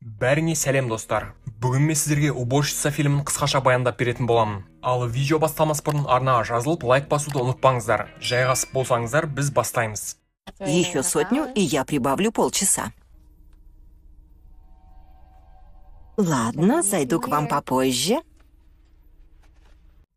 Бәріңе сәлем достар. Бүгін мен сіздерге уборщица фильмін қысқаша баяндап беретін боламын. Ал видео басталмас бұрын арнаға жазылып лайк басуды ұмытпаңыздар. Жайғасып болсаңыздар, біз бастаймыз. Еще сотню, и я прибавлю полчаса. Ладно, зайду к вам попозже.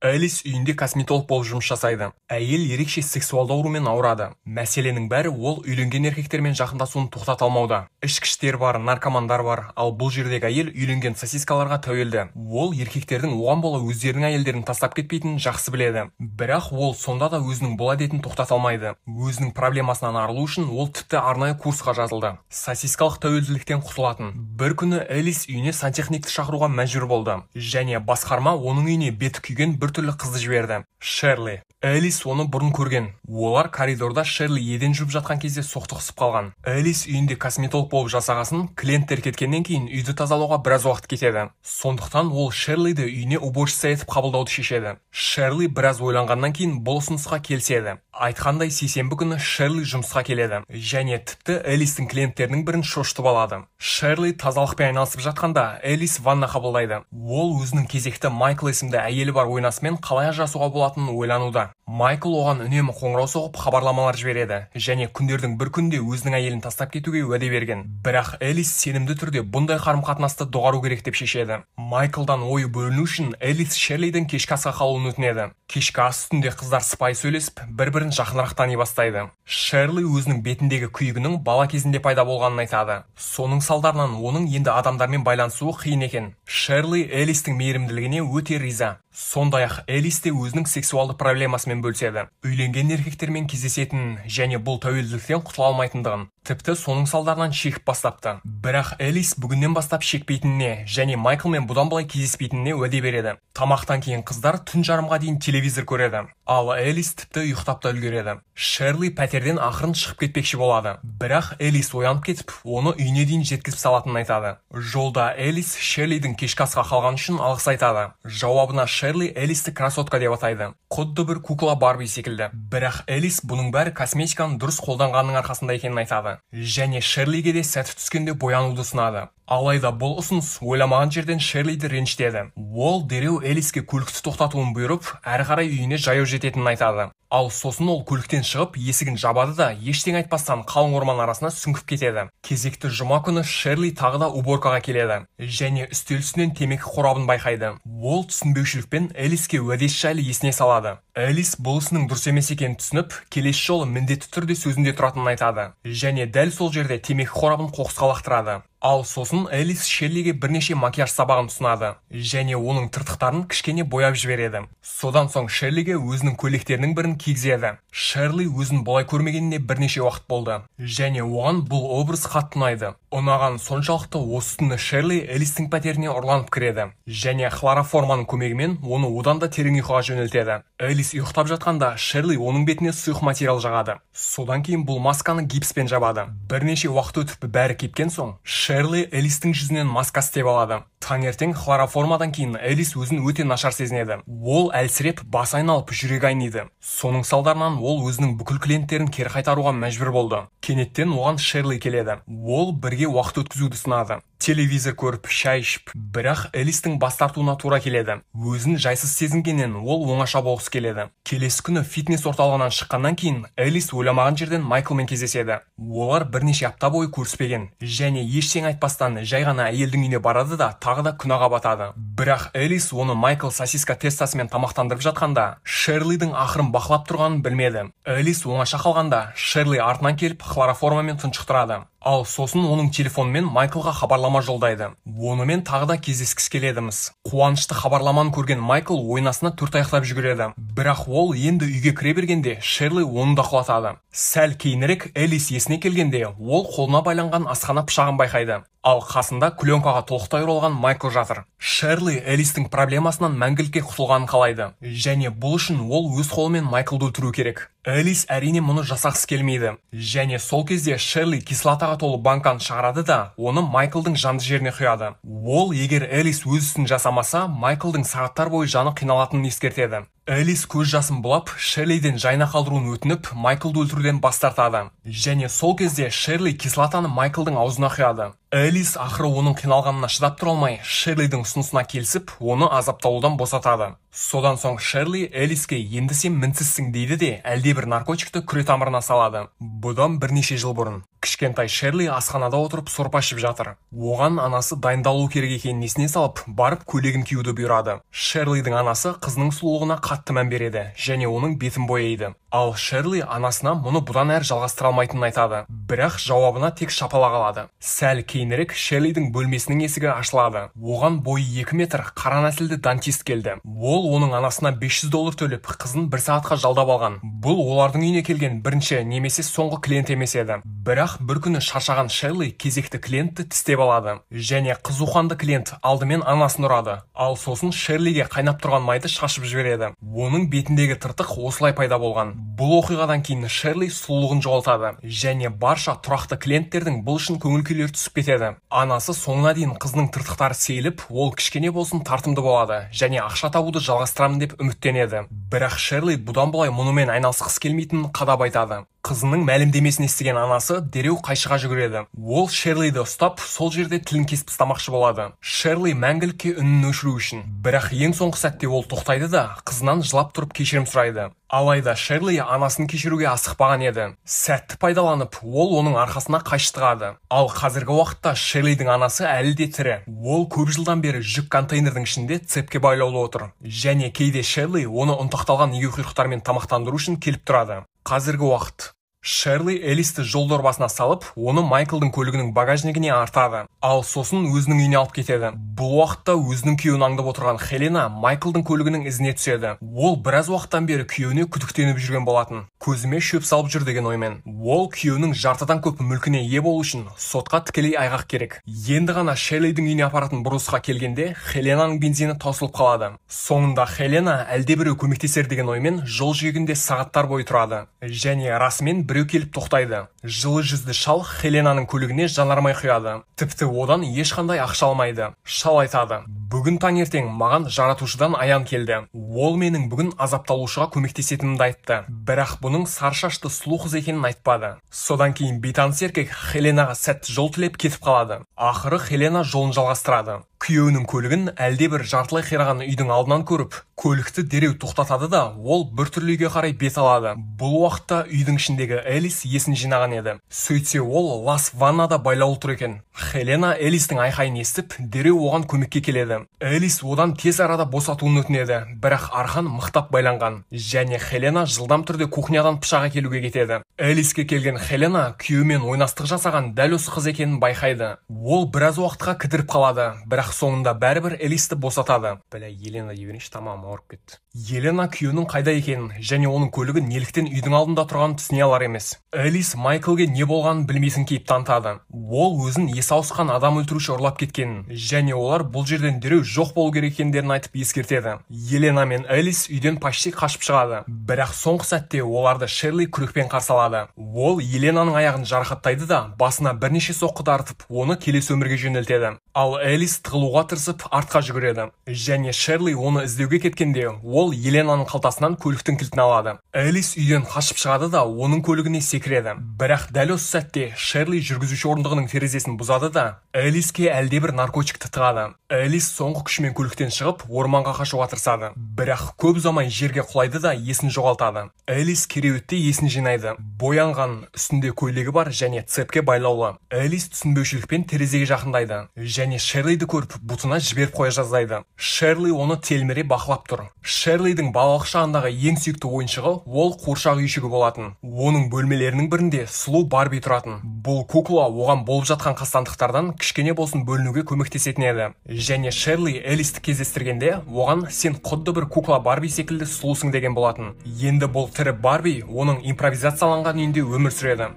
Элис үйінде косметолог болып жұмыс жасайды. Әйел ерекше сексуалды аурумен ауырады. Мәселенің бәрі ол үйленген еркектермен жақындасуын тоқтата алмауда. Ішкіштер бар, наркомандар бар, ал бұл жердегі әйел үйленген сосискаларға тәуелді. Ол еркектердің оған бола өздерінің әйелдерін тастап кетпейтінін жақсы біледі. Бірақ ол сонда да өзінің бұл әдетін тоқтата алмайды. Өзінің проблемасынан арылу үшін ол тіпті арнайы курсқа жазылды. Сосискалық тәуелділіктен құтылатын. Бір күні Элис үйіне сантехникті шақыруға мәжбүр болды. Және басқарма оның үйіне беті күйген бір түрлі қызды жіберді. Шерли. Элис оны бұрын көрген. Олар коридорда Шерли еден жуып жатқан кезде соқтығысып қалған. Элис үйінде косметолог болып жасағасын, клиенттер кеткеннен кейін үйді тазалауға біраз уақыт кетеді. Сондықтан ол Шерлиді үйіне уборщица етіп қабылдауды шешеді. Шерли біраз ойланғаннан кейін бұл ұсынысқа келіседі. Айтқандай, сейсенбі күні Шерли жұмысқа келеді. Және тіпті Элистің клиенттерінің бірін шошытып алады. Шерли тазалықпен айналысып жатқанда, Элис ванна қабылдайды. Ол өзінің кезекті Майкл есімді әйелі бар ойнасымен қалай ажырасуға болатынын ойлануда. Майкл оған үнемі қоңырау соғып хабарламалар жібереді. Және күндердің бір күнде өзінің әйелін тастап кетуге уәде берген. Бірақ Элис сенімді түрде бұндай қарым-қатынасты доғару керек деп шешеді. Майклдан ойы бөліну үшін Элис Шерлидің кешкі асқа қалуын өтінеді. Кешкі ас үстінде қыздар сыпайы сөйлесіп, бір-бірін жақынырақ тани бастайды. Шерли өзінің бетіндегі күйігінің бала кезінде пайда болғанын айтады. Соның салдарынан оның енді адамдармен байланысуы қиын екен. Шерли Элистің мейірімділігіне өте риза. Сондай-ақ Элис те өзінің сексуалды проблемасымен бөліседі. Үйленген еркектермен кездесетінін және бұл тәуелділіктен құтыла алмайтындығын, тіпті соның салдарынан шегіп бастапты. Бірақ Элис бүгіннен бастап шекпейтініне және Майклмен бұдан былай кездеспейтініне уәде береді. Тамақтан кейін қыздар түн жарымға дейін телевизор көреді. Ал Элис тіпті ұйықтап та үлгереді. Шерли пәтерден ақырын шығып кетпекші болады. Бірақ Элис оянып кетіп, оны үйіне дейін жеткізіп салатынын айтады. Жолда Элис Шерлидің кешкі асқа қалған үшін алғыс айтады. Жауабына Шерли Элисті красотка деп атайды. Құдды бір кукла Барби секілді. Бірақ Элис бұның бәрі косметиканы дұрыс қолданғанның арқасында екенін айтады. Және Шерлиге де сәті түскенде боянуды ұсынады. Алайда бұл ұсыныс ойламаған жерден Шерлиді ренжітеді. Ол дереу Элиске көлікті тоқтатуын бұйырып, әрі қарай үйіне жаяу жететінін айтады. Ал сосын ол көліктен шығып, есігін жабады да, ештеңе айтпастан қалың орман арасына сүңгіп кетеді. Кезекті жұма күні Шерли тағы да уборкаға келеді. Және үстел үстінен темекі қорабын байқайды. Ол түсінбеушілікпен Элиске уәдесі жайлы есіне салады. Элис бұл ісінің дұрыс емес екенін түсініп, келесі жолы міндетті түрде сөзінде тұратынын айтады. Және дәл сол жерде темекі қорабын қоқысқа лақтырады. Ал сосын Элис Шерлиге бірнеше макияж сабағын ұсынады. Және оның тыртықтарын кішкене бояп жібереді. Содан соң Шерлиге өзінің көйлектерінің бірін кигізеді. Шерли өзін бұлай көрмегеніне бірнеше уақыт болды. Және оған бұл образ қатты ұнайды. Ұнаған соншалықты осы түні Шерли Элистің пәтеріне ұрланып кіреді. Және хлороформаның көмегімен оны одан да терең ұйқыға жөнелтеді. Элис ұйықтап жатқанда Шерли оның бетіне сұйық материал жағады. Содан кейін бұл масканы гипспен жабады. Бірнеше уақыт өтіп бәрі кепкен соң, Шерли Элистің жүзінен маска істеп алады. Таңертең хлороформадан кейін Элис өзін өте нашар сезінеді. Ол әлсіреп, бас айналып, жүрегі айниды. Соның салдарынан ол өзінің бүкіл клиенттерін кері қайтаруға мәжбүр болды. Кенеттен оған Шерли келеді. Ол бірге уақыт өткізуді сынады. Телевизор көріп, шай ішіп, бірақ Элистің бас тартуына тура келеді. Өзін жайсыз сезінгеннен ол оңаша болғысы келеді. Келесі күні фитнес орталығынан шыққаннан кейін Элис ойламаған жерден Майклмен кездеседі. Олар бірнеше апта бойы көріспеген. Және ештеңе айтпастан жай ғана әйелдің үйіне барады да тағы да күнәға батады. Бірақ Элис оны Майкл сосиска тестасымен тамақтандырып жатқанда, Шерлидің ақырын бақылап тұрғанын білмеді. Элис оңаша қалғанда, Шерли артынан келіп хлороформамен тұншықтырады. Ал сосын оның телефонымен Майклға хабарлама жолдайды. Онымен тағы да кездескісі келедіміз. Қуанышты хабарламаны көрген Майкл ойнасына төрт аяқтап жүгіреді. Бірақ ол енді үйге кіре бергенде Шерли оны да құлатады. Сәл кейінірек Элис есіне келгенде, ол қолына байланған асхана пышағын байқайды. Ал қасында пленкаға толықтай оралған Майкл жатыр. Шерли Элистің проблемасынан мәңгілікке құтылғанын қалайды. Және бұл үшін ол өз қолымен Майклды өлтіру керек. Элис әрине мұны жасақсы келмейді. Және сол кезде Шерли кислотаға толы банканы шығарады да, оны Майклдың жанды жеріне құяды. Ол егер Элис өз ісін жасамаса, Майклдың сағаттар бойы жаны қиналатынын ескертеді. Элис көз жасын бұлап, Шерлиден жайна қалдыруын өтініп, Майклды өлтіруден бас тартады. Және сол кезде Шерли кислотаны Майклдың аузына құяды. Элис ақыры оның қиналғанына шыдап тұра алмай, Шерлидің ұсынысына келісіп, оны азапталудан босатады. Содан соң Шерли Элиске енді сен мінсізсің дейді де, әлде бір наркотикті күре тамырына салады. Бұдан бірнеше жыл бұрын кішкентай Шерли асханада отырып сорпа ішіп жатыр. Оған анасы дайындалу керек екенін есіне салып, барып көйлегін киюді бұйырады. Шерлидің анасы қызының сұлулығына қатты мән береді және оның бетін бояйды. Ал Шерли анасына мұны бұдан әрі жалғастыра алмайтынын айтады. Бірақ жауабына тек шапалақ алады. Сәл кейінірек Шерлидің бөлмесінің есігі ашылады. Оған бойы 2 метр қара нәсілді дантист келді. Ол оның анасына $500 төлеп, қызын 1 сағатқа жалдап алған. Бұл олардың үйіне келген бірінші немесе соңғы клиент емес еді. Бірақ бір күні шаршаған Шерли кезекті клиентті тістеп алады. Және қызуқанды клиент алдымен анасын ұрады. Ал сосын Шерлиге қайнап тұрған майды шашып жібереді. Оның бетіндегі тыртық осылай пайда болған. Бұл оқиғадан кейін Шерли сұлулығын жоғалтады және барша тұрақты клиенттердің бұл үшін көңіл күйлері түсіп кетеді. Анасы соңына дейін қызының тыртықтары сейіліп, ол кішкене болсын тартымды болады және ақша табуды жалғастырамын деп үміттенеді. Бірақ Шерли бұдан былай мұнымен айналысқысы келмейтінін қадап айтады. Қызының мәлімдемесін естіген анасы дереу қайшыға жүгіреді. Ол Шерлиді ұстап, сол жерде тілін кесіп тастамақшы болады. Шерли мәңгілікке үнін өшіру үшін. Бірақ ең соңғы сәтте ол тоқтайды да, қызынан жылап тұрып кешірім сұрайды. Алайда Шерли анасын кешіруге асықпаған еді. Сәтті пайдаланып, ол оның арқасына қайшы тығады. Ал қазіргі уақытта Шерлидің анасы әлі де тірі. Ол көп жылдан бері жүк контейнердің ішінде цепке байлаулы отыр. Және кейде Шерли оны ұнтақталған егеуқұйрықтармен тамақтандыру үшін келіп тұрады. Қазіргі уақыт Шерли Элисті жол дорбасына салып, оны Майклдың көлігінің багажнигіне артады. Ал сосын өзінің үйіне алып кетеді. Бұл уақытта өзінің күйеуін аңдып отырған Хелена Майклдың көлігінің ізіне түседі. Ол біраз уақыттан бері күйеуіне күдіктеніп жүрген болатын. Көзіме шөп салып жүр деген оймен. Ол күйеуінің жартыдан көп мүлкіне ие болу үшін сотқа тікелей айғақ керек. Енді ғана Шерлидің үйіне апаратын бұрысқа келгенде Хеленаның бензині таусылып қалады. Соңында Хелена әлдебіреу көмектесер деген оймен жол жиегінде сағаттар бойы тұрады. Және расымен біреу келіп тоқтайды. Жылы жүзді шал Хеленаның көлігіне жанармай құяды. Тіпті одан ешқандай ақша алмайды. Шал айтады: "Бүгін таңертең маған жаратушыдан аян келді. Ол менің бүгін азапталушыға көмектесетінімді айтты. Бірақ бұның саршашты сұлу қыз екенін айтпады." Содан кейін бейтаныс еркек Хеленаға сәтті жол тілеп кетіп қалады. Ақыры Хелена жолын жалғастырады. Күйеуінің көлігін әлде бір жартылай қираған үйдің алдынан көріп, көлікті дереу тоқтатады да, ол бір түрлі үйге қарай бет алады. Бұл уақытта үйдің ішіндегі Элис есін жинаған еді. Сөйтсе ол лас ваннада байлаулы тұр екен. Хелена Элистің айқайын естіп, дереу оған көмекке келеді. Элис одан тез арада босатуын өтінеді, бірақ арқан мықтап байланған. Және Хелена жылдам түрде кухнядан пышақ әкелуге кетеді. Элиске келген Хелена күйеуімен ойнастық жасаған дәл осы қыз екенін байқайды. Ол біраз уақытқа кідіріп қалады, бірақ соңында бәрібір Элисті босатады. Елена евенш тамам ауырып кетті. Елена күйеуінің қайда екенін және оның көлігі неліктен үйдің алдында тұрғанын түсіне алар емес. Элис Майклге не болғанын білмейтін кейіп танытады. Ол өзін есі ауысқан адам өлтіруші ұрлап кеткенін және олар бұл жерден дереу жоқ болу керек екендерін айтып ескертеді. Елена мен Элис үйден почти қашып шығады. Бірақ соңғы сәтте оларды Шерли күрекпен қарсы алады. Ол Еленаның аяғын жарақаттайды да, басына бірнеше соққы дарытып, оны келесі өмірге жөнелтеді. Ал Элис тығылуға тырысып артқа жүгіреді. Және Шерли оны іздеуге кеткенде, ол Еленаның қалтасынан көліктің кілтін алады. Элис үйден қашып шығады да, оның көлігіне секіреді. Бірақ дәл осы сәтте Шерли жүргізуші орындығының терезесін бұзады да, Элиске әлдебір наркотикті тығады. Элис соңғы күшімен көліктен шығып, орманға қашуға тырысады. Бірақ көп ұзамай жерге құлайды да есін жоғалтады. Элис кереуетте есін жинайды. Боянған, үстінде көйлегі бар және цепке байлаулы. Элис түсінбеушілікпен терезеге жақындайды. Және Шерлиді көріп, бұтына жіберіп қоя жаздайды. Шерли оны телміре бақылап тұр. Шерлидің балалық шағындағы ең сүйікті ойыншығы ол қуыршақ үйшігі болатын. Оның бөлмелерінің бірінде сұлу Барби тұратын. Бұл кукла оған болып жатқан қастандықтардан кішкене болсын бөлінуге көмектесетін еді. Және Шерли Элисті кездестіргенде, оған сен құдды бір кукла Барби секілді сұлусың деген болатын. Енді бұл тірі Барби оның импровизацияланған үйінде өмір сүреді.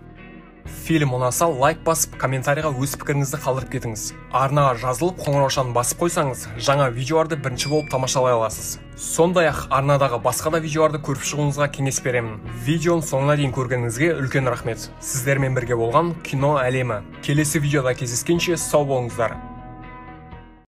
Фильм ұнаса лайк басып, комментарийға өз пікіріңізді қалдырып кетіңіз. Арнаға жазылып, қоңыраушаны басып қойсаңыз, жаңа видеоларды бірінші болып тамашалай аласыз. Сондай-ақ арнадағы басқа да видеоларды көріп шығуыңызға кеңес беремін. Видеоны соңына дейін көргеніңізге үлкен рахмет. Сіздермен бірге болған кино әлемі. Келесі видеода кездескенше сау болыңыздар.